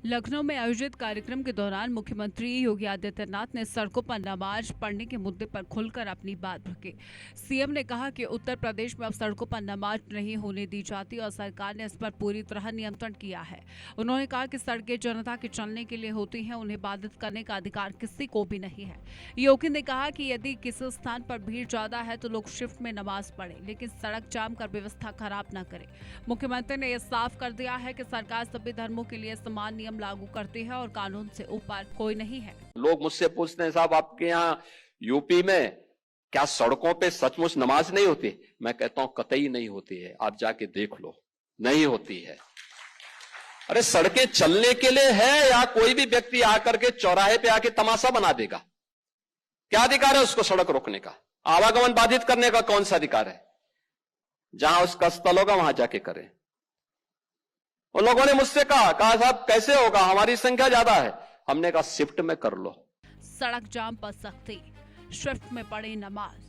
लखनऊ में आयोजित कार्यक्रम के दौरान मुख्यमंत्री योगी आदित्यनाथ ने सड़कों पर नमाज पढ़ने के मुद्दे पर खुलकर अपनी बात रखी। सीएम ने कहा कि उत्तर प्रदेश में अब सड़कों पर नमाज नहीं होने दी जाती और सरकार ने इस पर पूरी तरह नियंत्रण किया है। उन्होंने कहा कि सड़कें जनता के चलने के लिए होती हैं, उन्हें बाधित करने का अधिकार किसी को भी नहीं है। योगी ने कहा कि यदि किसी स्थान पर भीड़ ज्यादा है तो लोग शिफ्ट में नमाज पढ़े, लेकिन सड़क जाम कर व्यवस्था खराब न करे। मुख्यमंत्री ने यह साफ कर दिया है कि सरकार सभी धर्मों के लिए समान नियम लागू करती है और कानून से ऊपर कोई नहीं है। लोग मुझसे पूछते हैं, साहब आपके यहाँ यूपी में क्या सड़कों पे सचमुच नमाज नहीं होती? मैं कहता हूं कतई नहीं होती है, आप जाके देख लो, नहीं होती है। अरे सड़कें चलने के लिए है या कोई भी व्यक्ति आकर के चौराहे पे आके तमाशा बना देगा? क्या अधिकार है उसको सड़क रोकने का? आवागमन बाधित करने का कौन सा अधिकार है? जहां उसका स्थल होगा वहां जाके करें। उन लोगों ने मुझसे कहा साहब कैसे होगा, हमारी संख्या ज्यादा है। हमने कहा शिफ्ट में कर लो। सड़क जाम पर सख्ती, शिफ्ट में पढ़े नमाज।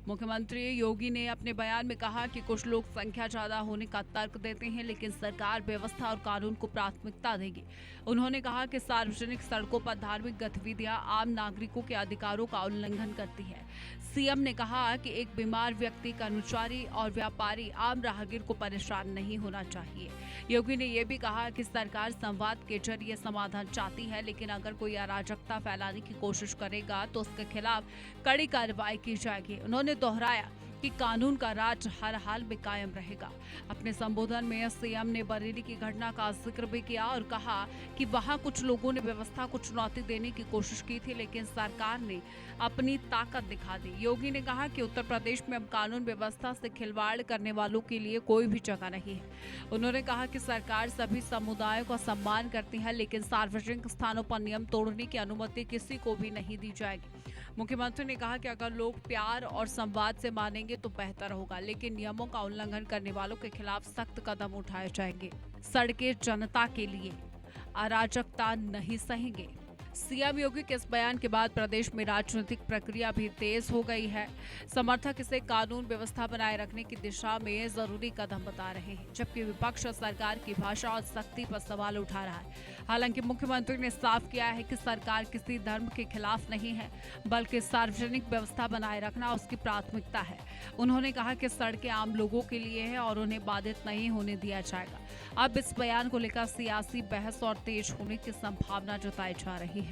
मुख्यमंत्री योगी ने अपने बयान में कहा कि कुछ लोग संख्या ज्यादा होने का तर्क देते हैं, लेकिन सरकार व्यवस्था और कानून को प्राथमिकता देगी। उन्होंने कहा कि सार्वजनिक सड़कों पर धार्मिक गतिविधियां आम नागरिकों के अधिकारों का उल्लंघन करती है। सीएम ने कहा कि एक बीमार व्यक्ति, कर्मचारी और व्यापारी आम राहगीर को परेशान नहीं होना चाहिए। योगी ने यह भी कहा कि सरकार संवाद के जरिए समाधान चाहती है, लेकिन अगर कोई अराजकता फैलाने की कोशिश करेगा तो उसके खिलाफ कड़ी कार्रवाई की जाएगी। उन्होंने दोहराया कि कानून का राज हर हाल में कायम रहेगा। अपने संबोधन में सीएम ने बरेली की घटना का जिक्र भी किया और कहा कि वहां कुछ लोगों ने व्यवस्था को चुनौती देने की कोशिश की थी, लेकिन सरकार ने अपनी ताकत दिखा दी। योगी ने कहा कि उत्तर प्रदेश में अब कानून व्यवस्था से खिलवाड़ करने वालों के लिए कोई भी जगह नहीं है। उन्होंने कहा कि सरकार सभी समुदायों का सम्मान करती है, लेकिन सार्वजनिक स्थानों पर नियम तोड़ने की अनुमति किसी को भी नहीं दी जाएगी। मुख्यमंत्री ने कहा कि अगर लोग प्यार और संवाद से मानेंगे तो बेहतर होगा, लेकिन नियमों का उल्लंघन करने वालों के खिलाफ सख्त कदम उठाए जाएंगे। सड़कें जनता के लिए, अराजकता नहीं सहेंगे। सीएम योगी के इस बयान के बाद प्रदेश में राजनीतिक प्रक्रिया भी तेज हो गई है। समर्थक इसे कानून व्यवस्था बनाए रखने की दिशा में जरूरी कदम बता रहे हैं, जबकि विपक्ष सरकार की भाषा और सख्ती पर सवाल उठा रहा है। हालांकि मुख्यमंत्री ने साफ किया है कि सरकार किसी धर्म के खिलाफ नहीं है, बल्कि सार्वजनिक व्यवस्था बनाए रखना उसकी प्राथमिकता है। उन्होंने कहा कि सड़कें आम लोगों के लिए है और उन्हें बाधित नहीं होने दिया जाएगा। अब इस बयान को लेकर सियासी बहस और तेज होने की संभावना जताई जा रही है।